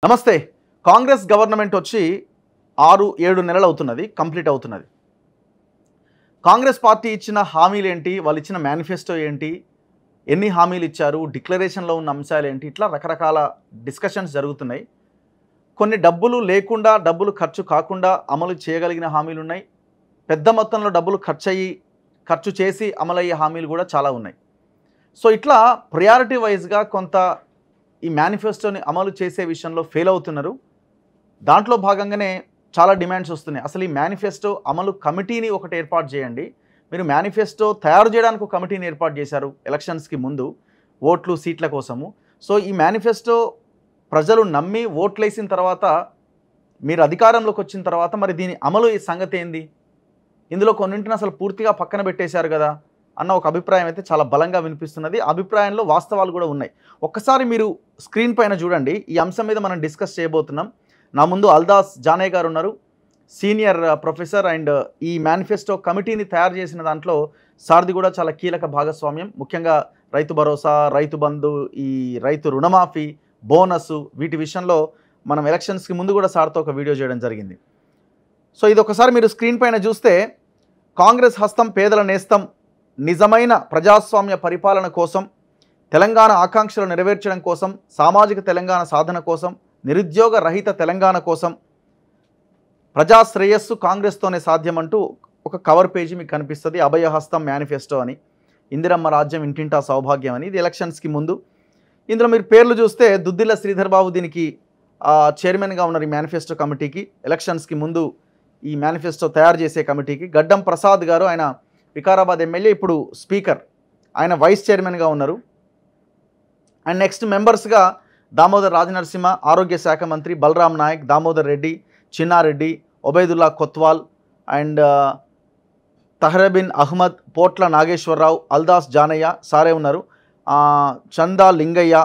నమస్తే. కాంగ్రెస్ గవర్నమెంట్ వచ్చి 6-7 నెలలు అవుతున్నది, కంప్లీట్ అవుతున్నది. కాంగ్రెస్ పార్టీ ఇచ్చిన హామీలు ఏంటి, వాళ్ళు ఇచ్చిన మేనిఫెస్టో ఏంటి, ఎన్ని హామీలు ఇచ్చారు, డిక్లరేషన్లో ఉన్న అంశాలు ఏంటి, ఇట్లా రకరకాల డిస్కషన్స్ జరుగుతున్నాయి. కొన్ని డబ్బులు లేకుండా, డబ్బులు ఖర్చు కాకుండా అమలు చేయగలిగిన హామీలు ఉన్నాయి. పెద్ద మొత్తంలో డబ్బులు ఖర్చు చేసి అమలయ్యే హామీలు కూడా చాలా ఉన్నాయి. సో ఇట్లా ప్రయారిటీ వైజ్గా కొంత ఈ మేనిఫెస్టోని అమలు చేసే విషయంలో ఫెయిల్ అవుతున్నారు. దాంట్లో భాగంగానే చాలా డిమాండ్స్ వస్తున్నాయి. అసలు ఈ మేనిఫెస్టో అమలు కమిటీని ఒకటి ఏర్పాటు చేయండి. మీరు మేనిఫెస్టో తయారు చేయడానికి ఒక కమిటీని ఏర్పాటు చేశారు ఎలక్షన్స్కి ముందు, ఓట్లు సీట్ల కోసము. సో ఈ మేనిఫెస్టో ప్రజలు నమ్మి ఓట్లు వేసిన తర్వాత, మీరు అధికారంలోకి వచ్చిన తర్వాత మరి దీని అమలు ఈ సంగతి ఏంది, ఇందులో కొన్నింటిని అసలు పూర్తిగా పక్కన పెట్టేశారు కదా అన్న ఒక అభిప్రాయం అయితే చాలా బలంగా వినిపిస్తున్నది. అభిప్రాయంలో వాస్తవాలు కూడా ఉన్నాయి. ఒక్కసారి మీరు స్క్రీన్ పైన చూడండి. ఈ అంశం మీద మనం డిస్కస్ చేయబోతున్నాం. నా ముందు అల్దాస్ జానయ్య గారు ఉన్నారు, సీనియర్ ప్రొఫెసర్, అండ్ ఈ మేనిఫెస్టో కమిటీని తయారు చేసిన దాంట్లో సార్ది కూడా చాలా కీలక భాగస్వామ్యం. ముఖ్యంగా రైతు భరోసా, రైతు బంధు, ఈ రైతు రుణమాఫీ, బోనస్, వీటి విషయంలో మనం ఎలక్షన్స్కి ముందు కూడా సార్తో ఒక వీడియో చేయడం జరిగింది. సో ఇది ఒకసారి మీరు స్క్రీన్ పైన చూస్తే, కాంగ్రెస్ హస్తం పేదల నేస్తం, నిజమైన ప్రజాస్వామ్య పరిపాలన కోసం, తెలంగాణ ఆకాంక్షలు నెరవేర్చడం కోసం, సామాజిక తెలంగాణ సాధన కోసం, నిరుద్యోగ రహిత తెలంగాణ కోసం, ప్రజా శ్రేయస్సు కాంగ్రెస్తోనే సాధ్యమంటూ ఒక కవర్ పేజీ మీకు కనిపిస్తుంది. అభయహస్తం మేనిఫెస్టో అని, ఇందిరమ్మ రాజ్యం ఇంటింటా సౌభాగ్యం అని. ఇది ఎలక్షన్స్కి ముందు. ఇందులో మీరు పేర్లు చూస్తే దుద్దిల్ల శ్రీధర్ బాబు దీనికి చైర్మన్గా ఉన్నారు ఈ మేనిఫెస్టో కమిటీకి. ఎలక్షన్స్కి ముందు ఈ మేనిఫెస్టో తయారు చేసే కమిటీకి గడ్డం ప్రసాద్ గారు, ఆయన వికారాబాద్ ఎమ్మెల్యే, ఇప్పుడు స్పీకర్, ఆయన వైస్ చైర్మన్గా ఉన్నారు. అండ్ నెక్స్ట్ మెంబర్స్గా దామోదర్ రాజనరసింహ, ఆరోగ్య శాఖ మంత్రి, బలరాం నాయక్, దామోదర్ రెడ్డి, చిన్నారెడ్డి, ఒబైదుల్లా కొత్వాల్, అండ్ తహరబిన్ అహ్మద్, పోట్ల నాగేశ్వరరావు, అల్దాస్ జానయ్య సారే ఉన్నారు, చందా లింగయ్య,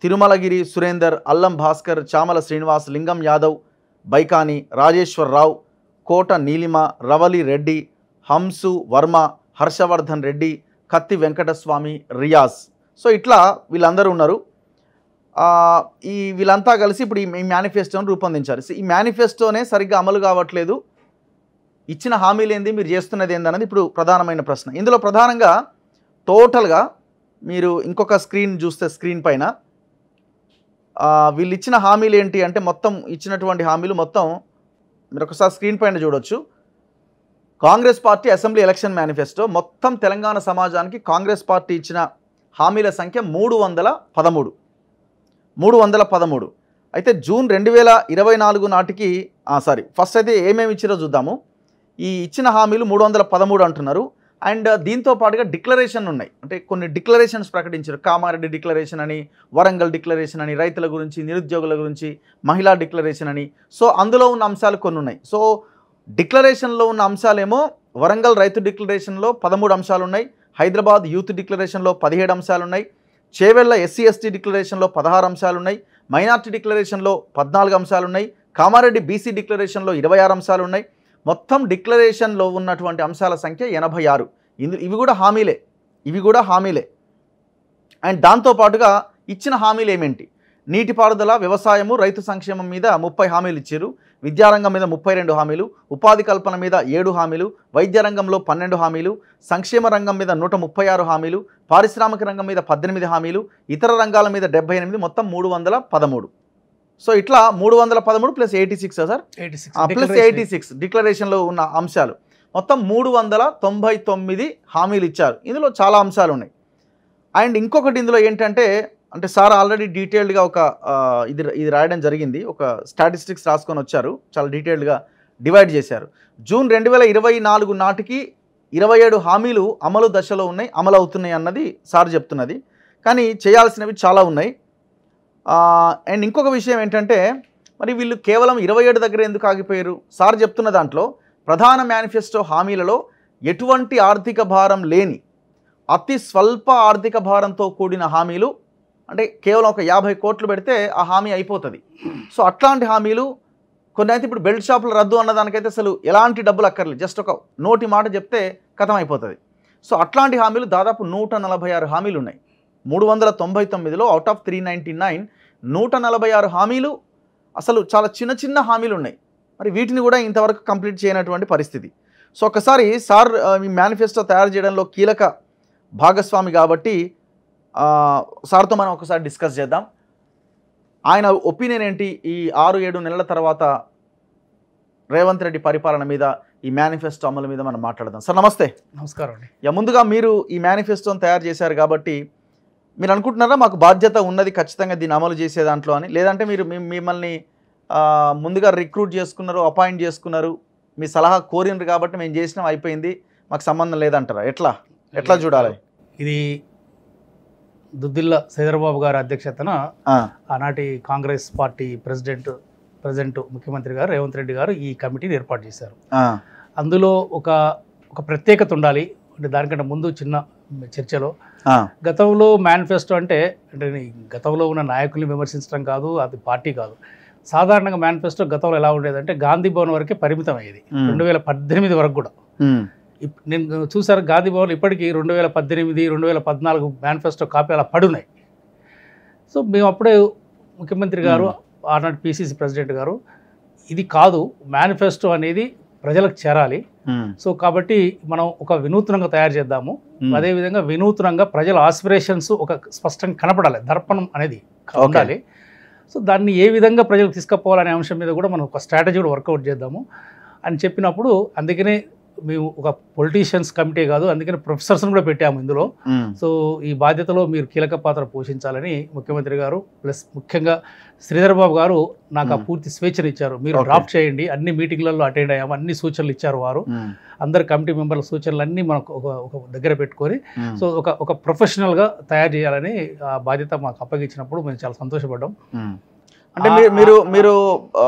తిరుమలగిరి సురేందర్, అల్లం భాస్కర్, చామల శ్రీనివాస్, లింగం యాదవ్, బైకాని, రాజేశ్వరరావు, కోట నీలిమ, రవలి రెడ్డి, హంసు వర్మ, హర్షవర్ధన్ రెడ్డి, కత్తి వెంకటస్వామి, రియాజ్. సో ఇట్లా వీళ్ళందరూ ఉన్నారు. వీళ్ళంతా కలిసి ఇప్పుడు ఈ మేనిఫెస్టోని రూపొందించారు. ఈ మేనిఫెస్టోనే సరిగ్గా అమలు కావట్లేదు, ఇచ్చిన హామీలు ఏంది, మీరు చేస్తున్నది ఏందన్నది ఇప్పుడు ప్రధానమైన ప్రశ్న. ఇందులో ప్రధానంగా టోటల్గా మీరు ఇంకొక స్క్రీన్ చూస్తే, స్క్రీన్ పైన వీళ్ళు ఇచ్చిన హామీలు ఏంటి అంటే, మొత్తం ఇచ్చినటువంటి హామీలు మొత్తం మీరు ఒకసారి స్క్రీన్ పైన చూడొచ్చు. Congress party assembly election manifesto, మొత్తం తెలంగాణ సమాజానికి కాంగ్రెస్ పార్టీ ఇచ్చిన హామీల సంఖ్య 313. అయితే జూన్ 2024 నాటికి, ఫస్ట్ అయితే ఏమేమి ఇచ్చారో చూద్దాము. ఈ ఇచ్చిన హామీలు 313 అంటున్నారు. అండ్ దీంతో పాటుగా డిక్లరేషన్ ఉన్నాయి. అంటే కొన్ని డిక్లరేషన్స్ ప్రకటించారు. కామారెడ్డి డిక్లరేషన్ అని, వరంగల్ డిక్లరేషన్ అని, రైతుల గురించి, నిరుద్యోగుల గురించి, మహిళా డిక్లరేషన్ అని. సో అందులో ఉన్న అంశాలు కొన్ని ఉన్నాయి. సో డిక్లరేషన్లో ఉన్న అంశాలేమో, వరంగల్ రైతు డిక్లరేషన్లో 13 అంశాలు ఉన్నాయి, హైదరాబాద్ యూత్ డిక్లరేషన్లో 17 అంశాలు ఉన్నాయి, చేవెళ్ల SC/ST డిక్లరేషన్లో 16 అంశాలు ఉన్నాయి, మైనార్టీ డిక్లరేషన్లో 14 అంశాలు ఉన్నాయి, కామారెడ్డి BC డిక్లరేషన్లో 26 అంశాలు ఉన్నాయి. మొత్తం డిక్లరేషన్లో ఉన్నటువంటి అంశాల సంఖ్య 86. ఇవి కూడా హామీలే. అండ్ దాంతోపాటుగా ఇచ్చిన హామీలు ఏమేంటి, నీటిపారుదల, వ్యవసాయము, రైతు సంక్షేమం మీద 30 హామీలు ఇచ్చారు, విద్యారంగం మీద 32 హామీలు, ఉపాధి కల్పన మీద 7 హామీలు, వైద్య రంగంలో 12 హామీలు, సంక్షేమ రంగం మీద 136 హామీలు, పారిశ్రామిక రంగం మీద 18 హామీలు, ఇతర రంగాల మీద 78, మొత్తం 313. సో ఇట్లా 313 ప్లస్ 86 సార్, 86 డిక్లరేషన్లో ఉన్న అంశాలు, మొత్తం 399 హామీలు ఇచ్చారు. ఇందులో చాలా అంశాలు ఉన్నాయి. అండ్ ఇంకొకటి ఇందులో ఏంటంటే, సార్ ఆల్రెడీ డీటెయిల్డ్గా ఒక ఇది రాయడం జరిగింది, ఒక స్టాటిస్టిక్స్ రాసుకొని వచ్చారు, చాలా డీటెయిల్డ్గా డివైడ్ చేశారు. జూన్ 2024 నాటికి 27 హామీలు అమలు దశలో ఉన్నాయి, అమలు అవుతున్నాయి అన్నది సార్ చెప్తున్నది. కానీ చేయాల్సినవి చాలా ఉన్నాయి. అండ్ ఇంకొక విషయం ఏంటంటే, మరి వీళ్ళు కేవలం 27 దగ్గర ఎందుకు ఆగిపోయారు? సార్ చెప్తున్న దాంట్లో ప్రధాన మేనిఫెస్టో హామీలలో ఎటువంటి ఆర్థిక భారం లేని, అతి స్వల్ప ఆర్థిక భారంతో కూడిన హామీలు, అంటే కేవలం ఒక 50 కోట్లు పెడితే ఆ హామీ అయిపోతుంది. సో అట్లాంటి హామీలు కొన్ని అయితే, ఇప్పుడు బెల్ట్ షాపుల రద్దు అన్నదానికైతే అసలు ఎలాంటి డబ్బులు అక్కర్లేదు, జస్ట్ ఒక నోటి మాట చెప్తే కథం అయిపోతుంది. సో అట్లాంటి హామీలు దాదాపు 146 హామీలు ఉన్నాయి. 399లో అవుట్ ఆఫ్ 399 146 హామీలు అసలు చాలా చిన్న చిన్న హామీలు ఉన్నాయి. మరి వీటిని కూడా ఇంతవరకు కంప్లీట్ చేయనటువంటి పరిస్థితి. సో ఒకసారి సార్ మీ మేనిఫెస్టో తయారు చేయడంలో కీలక భాగస్వామి కాబట్టి సార్తో మనం ఒకసారి డిస్కస్ చేద్దాం. ఆయన ఒపీనియన్ ఏంటి ఈ 6-7 నెలల తర్వాత రేవంత్ రెడ్డి పరిపాలన మీద, ఈ మేనిఫెస్టో అమలు మీద మనం మాట్లాడదాం. సార్ నమస్తే. నమస్కారం అండి. ముందుగా మీరు ఈ మేనిఫెస్టోని తయారు చేశారు కాబట్టి మీరు అనుకుంటున్నారా మాకు బాధ్యత ఉన్నది ఖచ్చితంగా దీన్ని అమలు చేసే దాంట్లో అని, లేదంటే మీరు మిమ్మల్ని ముందుగా రిక్రూట్ చేసుకున్నారు, అపాయింట్ చేసుకున్నారు, మీ సలహా కోరినారు కాబట్టి మేము చేసినాం అయిపోయింది మాకు సంబంధం లేదంటారా? ఎట్లా చూడాలి? ఇది దుద్దిల్ల శ్రీధరబాబు గారి అధ్యక్షతన ఆనాటి కాంగ్రెస్ పార్టీ ప్రెసిడెంట్ ముఖ్యమంత్రి గారు రేవంత్ రెడ్డి గారు ఈ కమిటీని ఏర్పాటు చేశారు. అందులో ఒక ప్రత్యేకత ఉండాలి. అంటే దానికంటే ముందు చిన్న చర్చలో గతంలో మేనిఫెస్టో అంటే గతంలో ఉన్న నాయకుల్ని విమర్శించడం కాదు, అది పార్టీ కాదు. సాధారణంగా మేనిఫెస్టో గతంలో ఎలా ఉండేదంటే గాంధీ భవన్ వరకే పరిమితం అయ్యేది. 2018 వరకు కూడా నేను చూసారు గాంధీ భవన్ ఇప్పటికీ 2018, 2014 మేనిఫెస్టో కాపీ అలా పడున్నాయి. సో మేము అప్పుడే ముఖ్యమంత్రి గారు ఆనాటి పిసిసి ప్రెసిడెంట్ గారు ఇది కాదు, మేనిఫెస్టో అనేది ప్రజలకు చేరాలి. సో కాబట్టి మనం ఒక వినూత్నంగా తయారు చేద్దాము. అదేవిధంగా వినూత్నంగా ప్రజల ఆస్పిరేషన్స్ ఒక స్పష్టంగా కనపడాలి, దర్పణం అనేది ఉండాలి. సో దాన్ని ఏ విధంగా ప్రజలకు తీసుకుపోవాలనే అంశం మీద కూడా మనం ఒక స్ట్రాటజీ కూడా వర్కౌట్ చేద్దాము అని చెప్పినప్పుడు, అందుకనే మేము ఒక పొలిటీషియన్స్ కమిటీ కాదు, అందుకని ప్రొఫెసర్స్ని కూడా పెట్టాము ఇందులో. సో ఈ బాధ్యతలో మీరు కీలక పాత్ర పోషించాలని ముఖ్యమంత్రి గారు ప్లస్ ముఖ్యంగా శ్రీధర్ బాబు గారు నాకు ఆ పూర్తి స్వేచ్ఛను ఇచ్చారు. మీరు డ్రాఫ్ట్ చేయండి, అన్ని మీటింగ్లలో అటెండ్ అయ్యాము, అన్ని సూచనలు ఇచ్చారు వారు. అందరు కమిటీ మెంబర్ల సూచనలు అన్నీ మనకు ఒక దగ్గర పెట్టుకొని సో ఒక ప్రొఫెషనల్గా తయారు చేయాలని ఆ బాధ్యత మాకు అప్పగించినప్పుడు మేము చాలా సంతోషపడ్డాం. అంటే మీరు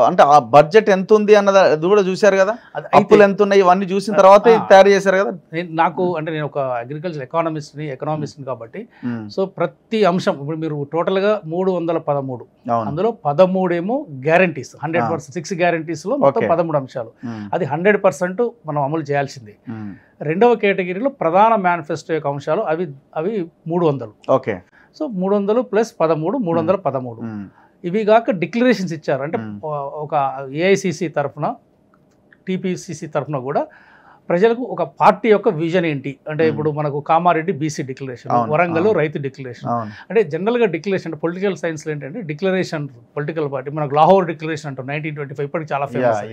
అంటే ఆ బడ్జెట్ ఎంత ఉంది అన్నది అది కూడా చూశారు కదా, అప్పులు ఎంత ఉన్నాయి ఇవన్నీ చూసిన తర్వాత తయారు చేశారు కదా. నేను ఒక అగ్రికల్చర్ ఎకనామిస్ట్ని కాబట్టి సో ప్రతి అంశం ఇప్పుడు మీరు టోటల్గా 313, అందులో 13 ఏమో గ్యారంటీస్, 100%, 6 గ్యారంటీస్లో మొత్తం 13 అంశాలు. అది 100% మనం అమలు చేయాల్సిందే. రెండవ కేటగిరీలో ప్రధాన మేనిఫెస్టో యొక్క అంశాలు అవి 300. ఓకే. సో 300 + 13, 313. ఇవి కాక డిక్లరేషన్స్ ఇచ్చారు. అంటే ఒక ఏఐసిసి తరఫున, టీపీసీసీ తరఫున కూడా ప్రజలకు ఒక పార్టీ యొక్క విజన్ ఏంటి అంటే, ఇప్పుడు మనకు కామారెడ్డి బీసీ డిక్లరేషన్, వరంగల్ రైతు డిక్లరేషన్. అంటే జనరల్గా డిక్లరేషన్ అంటే పొలిటికల్ సైన్స్లో ఏంటంటే డిక్లరేషన్ పొలిటికల్ పార్టీ, మనకు లాహోర్ డిక్లరేషన్ అంటాం 1925, ఇప్పటికి చాలా ఫేమస్.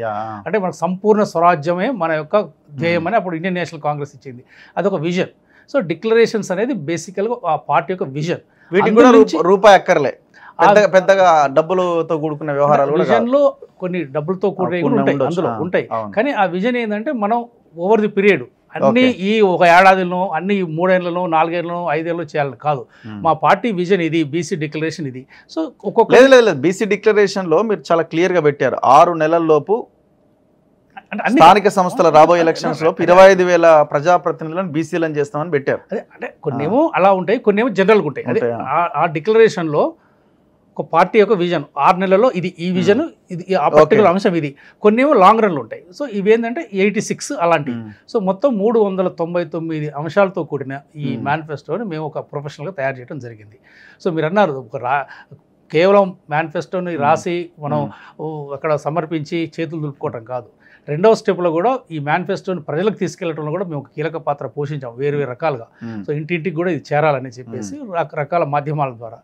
అంటే మనకు సంపూర్ణ స్వరాజ్యమే మన యొక్క ధ్యేయం అని అప్పుడు ఇండియన్ నేషనల్ కాంగ్రెస్ ఇచ్చింది. అదొక విజన్. సో డిక్లరేషన్స్ అనేది బేసికల్గా ఆ పార్టీ యొక్క విజన్. వీటికి కూడా రూపాయి అక్కర్లే, పెద్దగా డబ్బులతో కూడుకున్న వ్యవహారాలు విజన్లో కొన్ని డబ్బులతో కూడినవి ఉంటాయి, అందులో ఉంటాయి. కానీ ఆ విజన్ ఏంటంటే మనం ఓవర్ ది పీరియడ్ అన్ని ఈ ఒక ఏడాదిలో, అన్ని 3 ఏళ్లలో, 4 ఏళ్లలో, 5 ఏళ్ళలో చేయాలని కాదు. మా పార్టీ విజన్ ఇది, బీసీ డిక్లరేషన్ ఇది. సో ఒక్కొక్క లేదు బీసీ డిక్లరేషన్ లో మీరు చాలా క్లియర్ గా పెట్టారు 6 నెలల్లోపు స్థానిక సంస్థల రాబోయే ఎలక్షన్స్ లో 25,000 ప్రజాప్రతినిధులను బీసీలను చేస్తామని పెట్టారు. అదే అంటే కొన్నేమో అలా ఉంటాయి, కొన్నేమో జనరల్గా ఉంటాయి. అదే ఆ డిక్లరేషన్ లో ఒక పార్టీ యొక్క విజన్ 6 నెలల్లో ఇది, ఈ విజన్ ఇది, ఆ పర్టికులర్ అంశం ఇది. కొన్నేమో లాంగ్ రన్లు ఉంటాయి. సో ఇవేంటంటే 86 అలాంటివి. సో మొత్తం 399 అంశాలతో కూడిన ఈ మేనిఫెస్టోని మేము ఒక ప్రొఫెషనల్గా తయారు చేయడం జరిగింది. సో మీరు అన్నారు కేవలం మేనిఫెస్టోని రాసి మనం అక్కడ సమర్పించి చేతులు దులుపుకోవటం కాదు. రెండవ స్టెప్లో కూడా ఈ మేనిఫెస్టోని ప్రజలకు తీసుకెళ్లడంలో కూడా మేము కీలక పాత్ర పోషించాం వేరు రకాలుగా. సో ఇంటింటికి కూడా ఇది చేరాలని చెప్పేసి రకరకాల మాధ్యమాల ద్వారా.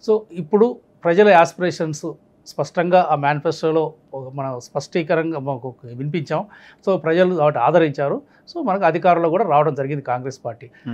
సో ఇప్పుడు ప్రజల యాస్పిరేషన్స్ స్పష్టంగా ఆ మేనిఫెస్టోలో మనం స్పష్టీకరంగా మాకు వినిపించాం. సో ప్రజలు వాటి ఆదరించారు. సో మనకు అధికారంలో కూడా రావడం జరిగింది కాంగ్రెస్ పార్టీ.